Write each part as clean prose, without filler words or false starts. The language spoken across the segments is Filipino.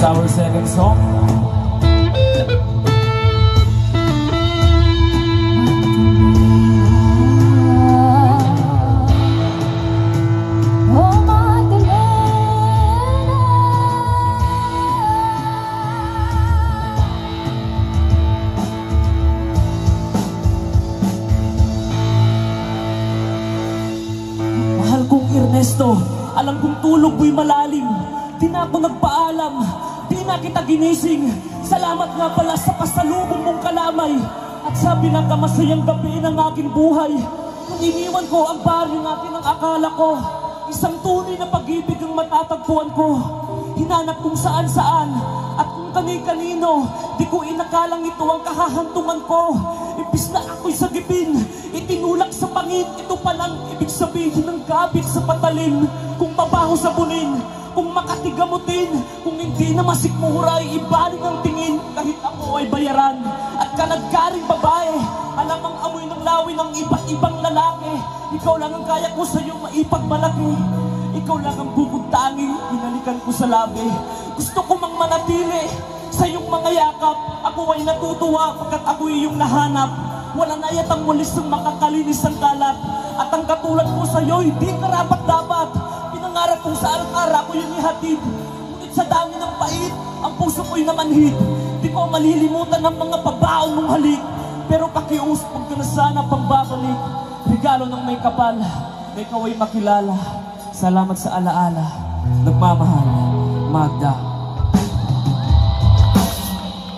our second song. Mahal kong Ernesto, alam kong tulog mo'y malalim. Di na ako nagpaalam, di na kita ginising. Salamat nga pala sa pasalubong mong kalamay at sa pinakamasayang gabi ng aking buhay. Nung iniwan ko ang baryo natin ang akala ko, isang tunay na pag-ibig ang matatagpuan ko. Hinanap kung saan-saan at kung kani-kanino, di ko inakalang ito ang kahahantungan ko. Imbis na ako'y sagipin, itinulak sa pangit, ito palang ibig sabihin ng gabit sa patalim. Kung mabaho sabunin, kung makatigamutin, kung hindi na masikmura ay ibalik ang tingin. Kahit ako ay bayaran at kanagkaring babae, alam ang amoy ng lawi ng iba't ibang lalaki. Ikaw lang ang kaya ko sa'yo maipagmalaki, ikaw lang ang bukod tanging hinalikan ko sa labi. Gusto ko mang manatili sa iyong mga yakap, ako ay natutuwa pagkat ako iyong nahanap. Wala na yatang walis ng makakalinis ang kalat, at ang katulad ko sa'yo hindi karapat-dapat. Pinangarap kong sa araw-araw ko yung ihatid, ngunit sa dami ng pait, ang puso ko'y namanhid. Di ko malilimutan ang mga pabaon mong halik, pero pakiusap ka na sana pambabalik. Regalo ng may kapal, na ikaw ay makilala. Salamat sa alaala, nagmamahal, Magda.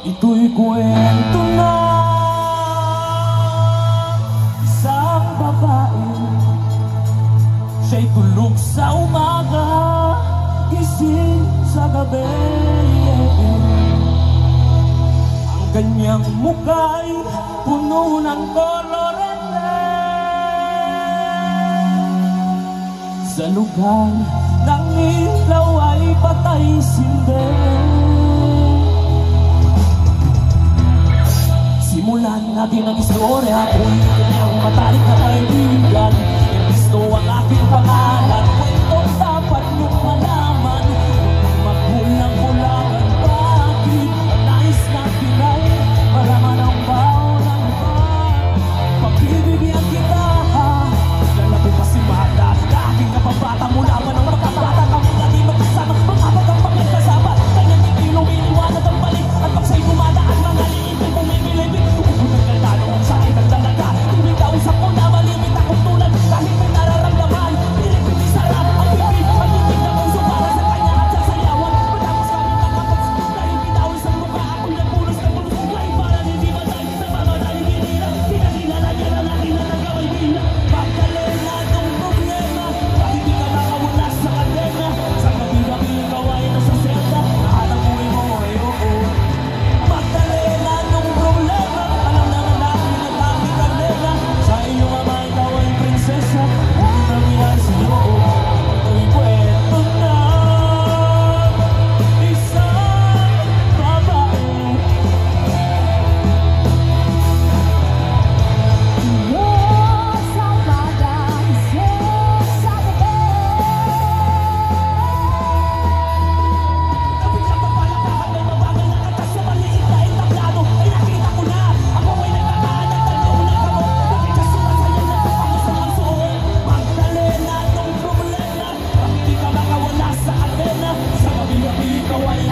Ito'y kwento na isang babae, siya'y tulog sa umaga, gising sa gabi. Ang kanyang muka'y puno ng kolorete. Sa lugar ng ilaw ay patay sindi. Simulan natin ang istorya, kung kanyang matalik na kaibigan. Gusto ang aking pangalan, kwentong dapat niyong malaman. Kung magbulang-bulangan, bakit nais na pinay, maraman ang baon ng iba. Pagbibigyan kita, lalabi pa si Magda, aking kapabata mula pa ng magkabata. Kami lagi magkasama, mangabag ang pagkakasama. Kanyang itilong iniwanag ang balik, at pag sa'y dumadaan, mga liibig bumimilibig. Usap ko na malimit akong tulad, kahit may nararamdaman. Pinipinig sarap ang bibig, ang bibig na puso para sa kanya at sa sayawan. Matapos kami nakapagsagot na ibinawin sa mukha, ako'y nagpulos ng pulos. Ngayon para hindi matay sa mga nalibinila, kinakilala niya na natin na nagaway bila. Magdalena itong problema, bakit di ka makawala sa kadena? Sa gabi-gabi ikaw ay nasa selda, nahanap buhay mo ay oo. Magdalena itong problema, alam naman natin na natin kadena. Sa iyong ama ikaw ay prinsesa, hindi na minahal sa loob. Ito'y kwento na isang babae. Tulog sa umaga, gising sa gabi. Kapit sa papalakahan ng mabagal na katas sa maliit na entablado, ay nakita ko na ako ay nagkakaan ng talong ng kamot. Magdalena itong problema, bakit di ka makawala sa kadena? Sa gabi-gabi ikaw ay